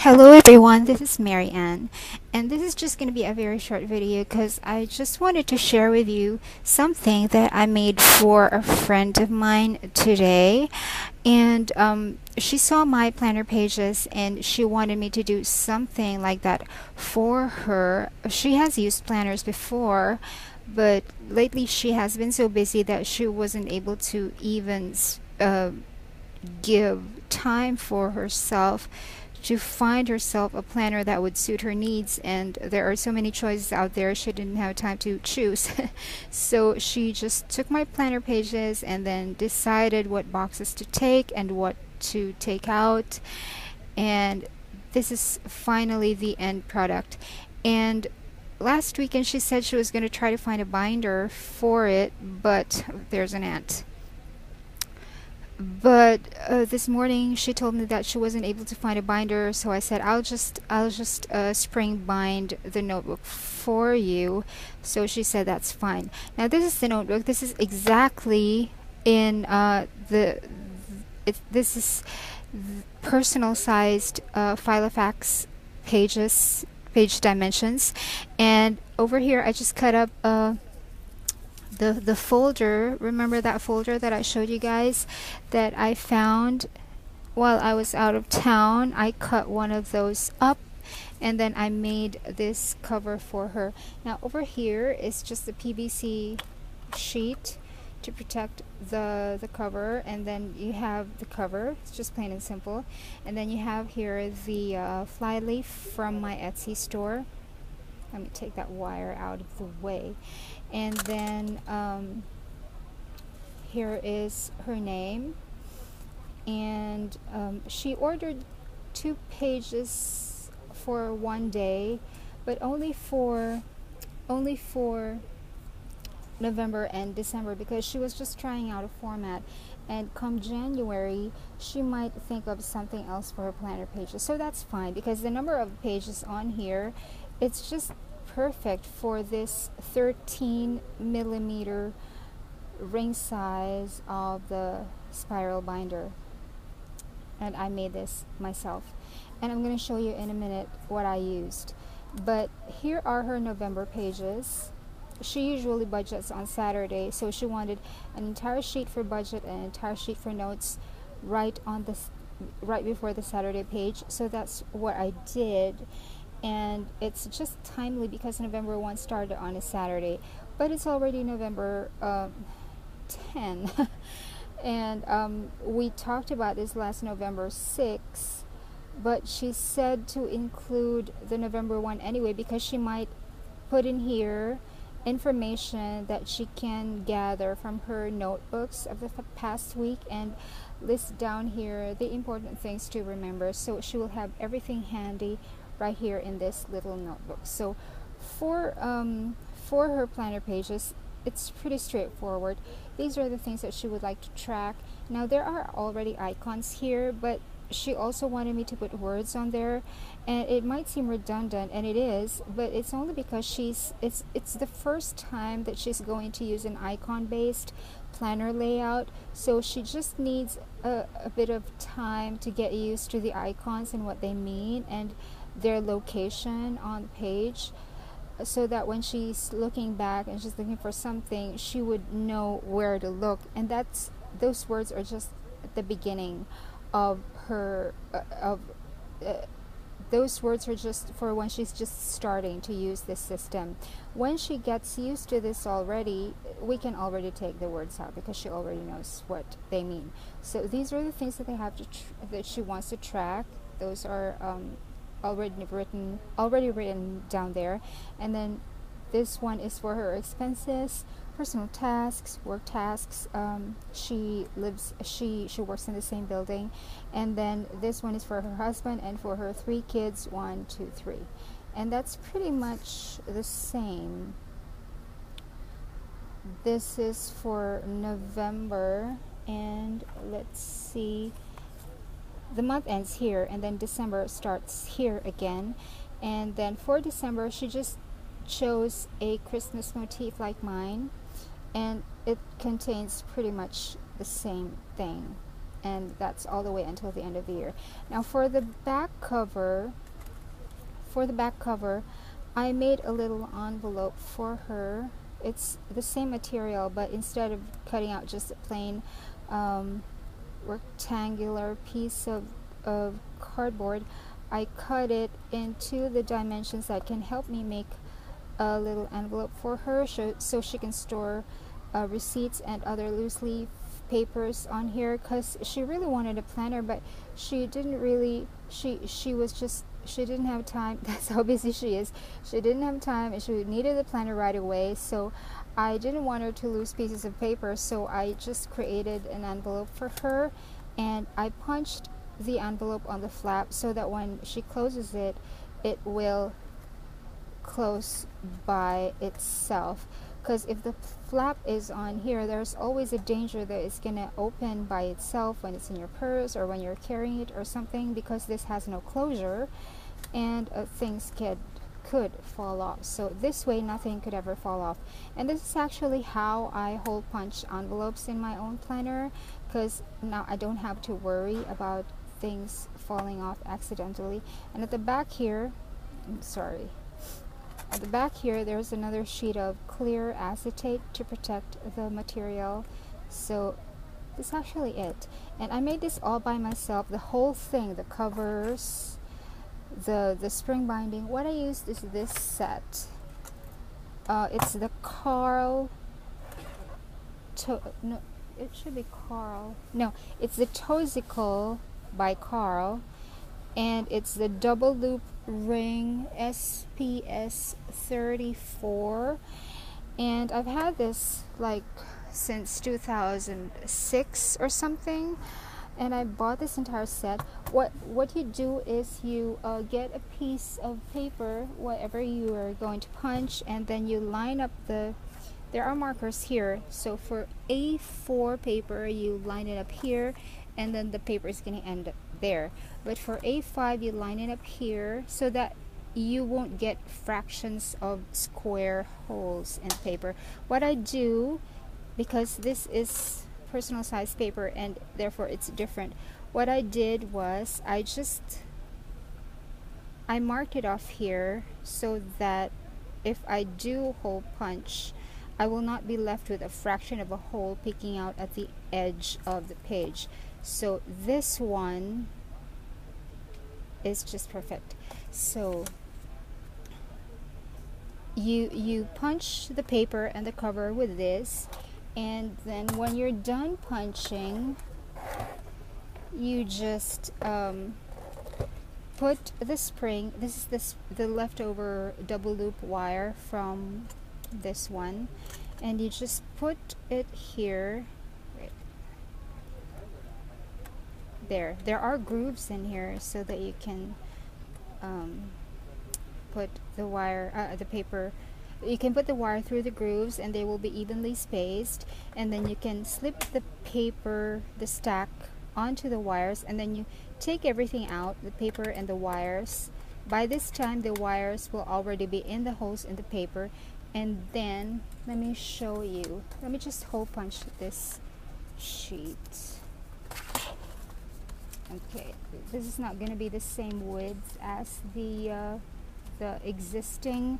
Hello everyone, this is Mary Ann, and this is just going to be a very short video because I just wanted to share with you something that I made for a friend of mine today. And she saw my planner pages and she wanted me to do something like that for her. She has used planners before, but lately she has been so busy that she wasn't able to even give time for herself to find herself a planner that would suit her needs, and there are so many choices out there she didn't have time to choose. So she just took my planner pages and then decided what boxes to take and what to take out, and this is finally the end product. And last weekend she said she was going to try to find a binder for it, but there's an ant. But this morning she told me that she wasn't able to find a binder, so I said I'll just spring bind the notebook for you. So she said that's fine. Now this is the notebook. This is exactly in this is personal sized Filofax page dimensions, and over here I just cut up the folder. Remember that folder that I showed you guys that I found while I was out of town? I cut one of those up and then I made this cover for her. Now over here is just the PVC sheet to protect the cover, and then you have the cover. It's just plain and simple. And then you have here the fly leaf from my Etsy store. Let me take that wire out of the way. And then here is her name, and she ordered 2 pages for one day, but only for November and December, because she was just trying out a format, and come January she might think of something else for her planner pages. So that's fine, because the number of pages on here, it's just perfect for this 13mm ring size of the spiral binder. And I made this myself, and I'm going to show you in a minute what I used. But here are her November pages. She usually budgets on Saturday, so she wanted an entire sheet for budget and an entire sheet for notes right before the Saturday page. So that's what I did. And it's just timely because November 1 started on a Saturday, but it's already November 10. And we talked about this last November 6, but she said to include the November 1 anyway, because she might put in here information that she can gather from her notebooks of the past week and list down here the important things to remember. So she will have everything handy right here in this little notebook. So for her planner pages, it's pretty straightforward. These are the things that she would like to track. Now there are already icons here, but she also wanted me to put words on there, and it might seem redundant, and it is, but it's only because it's the first time that she's going to use an icon based planner layout, so she just needs a bit of time to get used to the icons and what they mean and their location on the page, so that when she's looking back and she's looking for something, she would know where to look. And those words are just at the beginning of her those words are just for when she's just starting to use this system. When she gets used to this already, we can already take the words out because she already knows what they mean. So these are the things that they have to that she wants to track. Those are already written down there. And then this one is for her expenses, personal tasks, work tasks. She works in the same building. And then this one is for her husband and for her 3 kids, 1, 2, 3. And that's pretty much the same. This is for November, and let's see, the month ends here, and then December starts here again. And then for December she just chose a Christmas motif like mine, and it contains pretty much the same thing. and that's all the way until the end of the year. Now for the back cover, I made a little envelope for her. It's the same material, but instead of cutting out just a plain rectangular piece of cardboard, I cut it into the dimensions that can help me make a little envelope for her, so she can store receipts and other loose leaf papers on here, because she really wanted a planner, but she didn't really, she didn't have time. That's how busy she is. She didn't have time, and she needed the planner right away, so I didn't want her to lose pieces of paper, so I just created an envelope for her, and I punched the envelope on the flap so that when she closes it, it will close by itself. Because if the flap is on here, there's always a danger that it's gonna open by itself when it's in your purse or when you're carrying it or something, because this has no closure, and things could fall off. So this way nothing could ever fall off. And this is actually how I hole punch envelopes in my own planner, because now I don't have to worry about things falling off accidentally. And at the back here, at the back here, there's another sheet of clear acetate to protect the material. So this is actually it. And I made this all by myself, the whole thing, the covers, the spring binding. What I used is this set. It's the Carl, no, it should be Carl. No, it's the Tosicle by Carl, and it's the double loop ring SPS 34, and I've had this like since 2006 or something, and I bought this entire set. What you do is you get a piece of paper, whatever you are going to punch, and then you line up there are markers here, so for A4 paper you line it up here, and then the paper is going to end up there. But for A5 you line it up here so that you won't get fractions of square holes in the paper. What I do, because this is personal size paper and therefore it's different, what I did was I marked it off here so that if I do hole punch, I will not be left with a fraction of a hole peeking out at the edge of the page. So this one is just perfect. So you punch the paper and the cover with this, and then when you're done punching, you just put the spring. This is the leftover double loop wire from this one, and you just put it here. There are grooves in here so that you can put the wire, the paper, you can put the wire through the grooves and they will be evenly spaced, and then you can slip the paper, the stack, onto the wires, and then you take everything out, the paper and the wires. By this time the wires will already be in the holes in the paper, and then let me show you. Let me just hole punch this sheet. Okay, this is not going to be the same width as the existing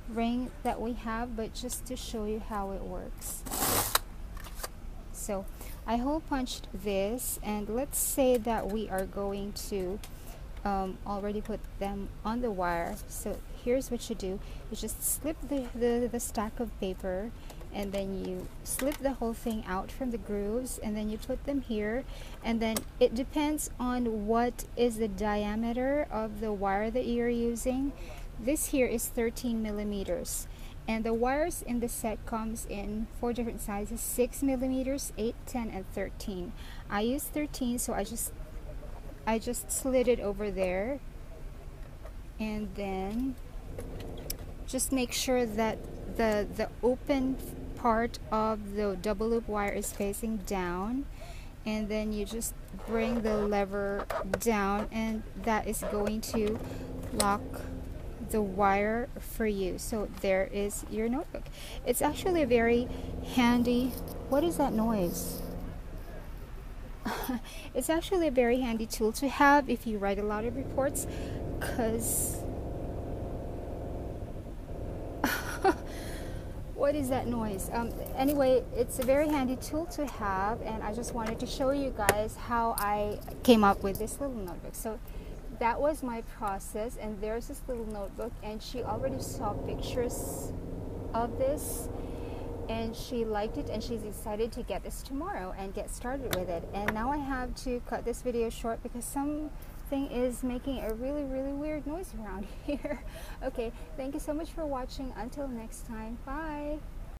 ring that we have, but just to show you how it works. So I hole punched this, and let's say that we are going to already put them on the wire. So here's what you do: you just slip the stack of paper, and then you slip the whole thing out from the grooves, and then you put them here, and then it depends on what is the diameter of the wire that you're using. This here is 13 millimeters, and the wires in the set comes in 4 different sizes: 6 millimeters, 8, 10, and 13. I used 13, so I just slid it over there, and then just make sure that the open part of the double loop wire is facing down, and then you just bring the lever down, and that is going to lock the wire for you. So there is your notebook. It's actually a very handy. What is that noise? It's actually a very handy tool to have if you write a lot of reports, because what is that noise? Anyway, it's a very handy tool to have, and I just wanted to show you guys how I came up with this little notebook. So that was my process, and there's this little notebook, and she already saw pictures of this, and she liked it, and she's excited to get this tomorrow and get started with it. And now I have to cut this video short because something is making a really weird noise around here. Okay, thank you so much for watching. Until next time, bye.